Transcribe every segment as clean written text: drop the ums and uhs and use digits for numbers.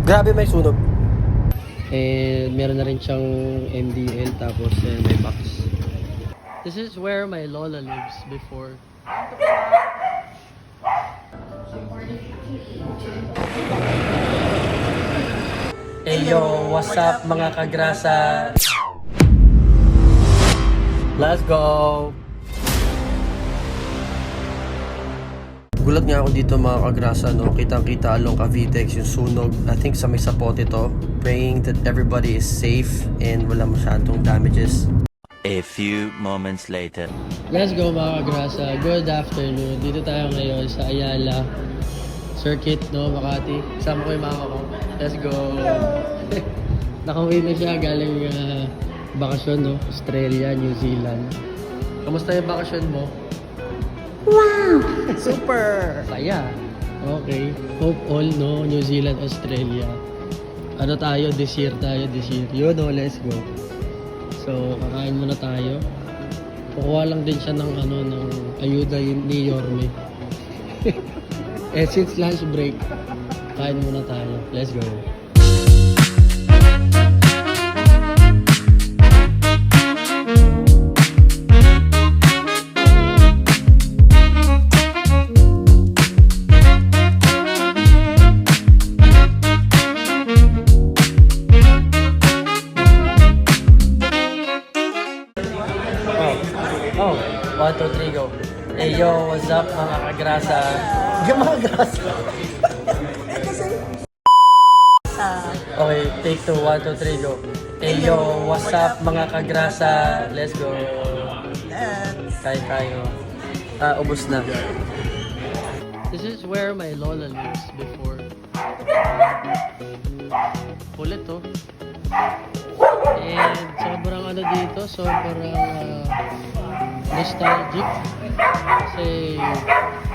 Grabe may sunog. And meron na rin siyang MDL tapos may box. This is where my lola lives before. Hey yo, what's up mga kagrasa? Let's go! Gulat nga ako dito mga kagrasa, no? Kitang-kita along Cavitex yung sunog. I think sa may support ito. Praying that everybody is safe and wala masyadong damages. A few moments later. Let's go mga kagrasa. Good afternoon. Dito tayo ngayon sa Ayala Circuit, no, Makati. Kasama ko yung mama ko. Let's go! Nakauwi na siya galing bakasyon, no? Australia, New Zealand. Kamusta yung bakasyon mo? Wow! Super! Saya. Okay. Hope all, no? New Zealand, Australia. Ano tayo? This year. Yun, no? Let's go. So, kakain muna tayo. Kukuha lang din siya ng, ng ayuda ni Yorme. Since lunch break, kain muna tayo. Let's go. Oh, 1, 2, 3, go. Hey yo, what's up mga kagrasa? Yung mga grasa. Okay, take 2, 1, 2, 3, go. Hey yo, what's up mga kagrasa? Let's go. Kain tayo. Ubos na. This is where my lola lives before. Kulit to. And sobrang dito, sobrang nostalgic. Kasi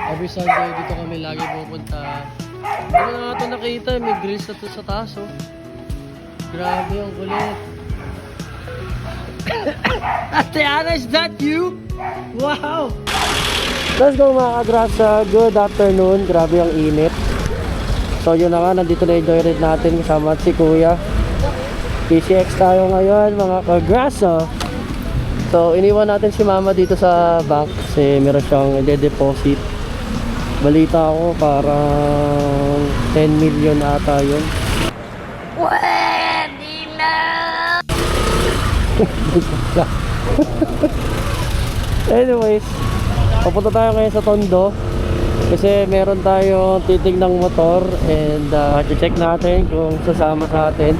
every Sunday dito kami lagi pupunta. Hindi na nga ito nakita, may grills na ito sa taas, oh. Grabe ang kulit. Ate Ana, is that you? Wow! Let's go mga kagrasa, good afternoon. Grabe ang init. So yun na nga, nandito na yung joyride natin kasama si Kuya. PCX tayo ngayon mga kagrasa. So iniwan natin si Mama dito sa bank kasi meron siyang i-deposit. Balita ko parang 10 million ata yun. Pwede na! Anyways, papunta tayo ngayon sa Tondo kasi meron tayong titignang motor and check natin kung sasama sa atin.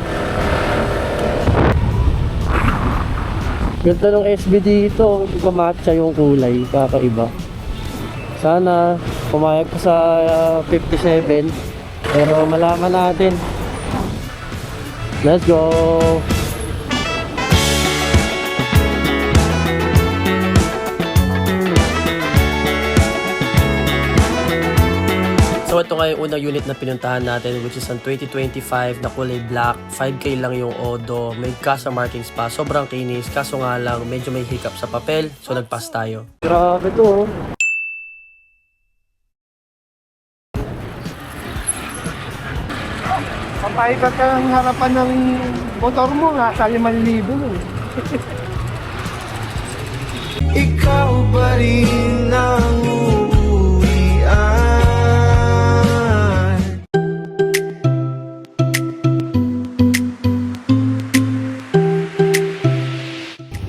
Ganda ng SB dito, kumatcha yung kulay, kakaiba. Sana pumayag ko sa 57, pero malaman natin. Let's go! So ito nga yung unang unit na pinuntahan natin, which is ang 2025 na kulay black. 5K lang yung Odo. May casa markings pa. Sobrang kinis. Kaso nga lang, medyo may hiccup sa papel. So nagpass tayo. Grabe to. Pampaikat ka ng harapan ng motor mo, nasa 5,000 eh. Ikaw pa rin ang uuwian.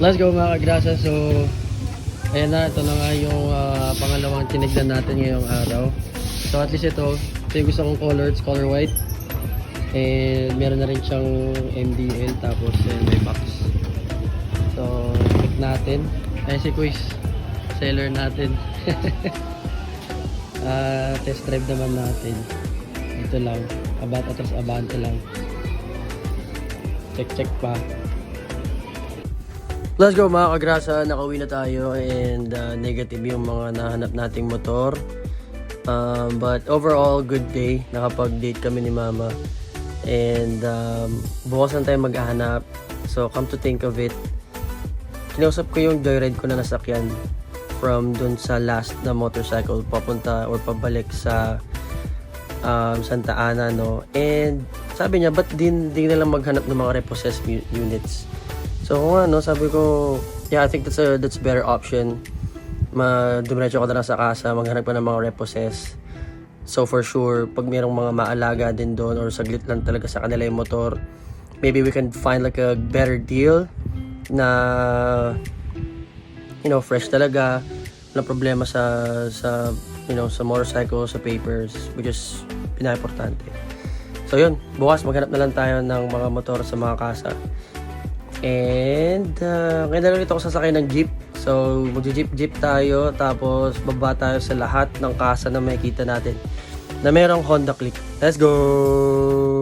Let's go mga kagrasa. So ayan na, ito na nga yung pangalawang tinignan natin ngayong araw. So at least ito yung gusto kong color, it's color white. And meron na rin siyang MDL tapos may box. So check natin. Ayan si Quiz, seller natin. Test drive naman natin. Ito lang, atras abante lang. Check pa. Let's go mga kagrasa, nakauwi na tayo and negative yung mga nahanap nating motor. But overall, good day. Nakapag-date kami ni Mama. And bukas na tayo maghahanap. So come to think of it, kinausap ko yung joyride ko na nasakyan from dun sa last na motorcycle papunta or pabalik sa Santa Ana, no? And sabi niya, ba't di na lang maghanap ng mga repossessed units? So kung ano, sabi ko, yeah, I think that's a better option. Dumiretso ko na lang sa kasa, maghanap pa ng mga repossessed. So for sure, pag mayroong mga maalaga din doon or saglit lang talaga sa kanila yung motor, maybe we can find like a better deal na, you know, fresh talaga, walang problema sa you know, sa motorcycle, sa papers, which is pinaka-importante. So yun, bukas maghanap na lang tayo ng mga motor sa mga kasa. And ngayon na lang dito ako sasakay ng jeep. So mag-jeep tayo, tapos baba tayo sa lahat ng kasa na makikita natin na merong Honda Click. Let's go!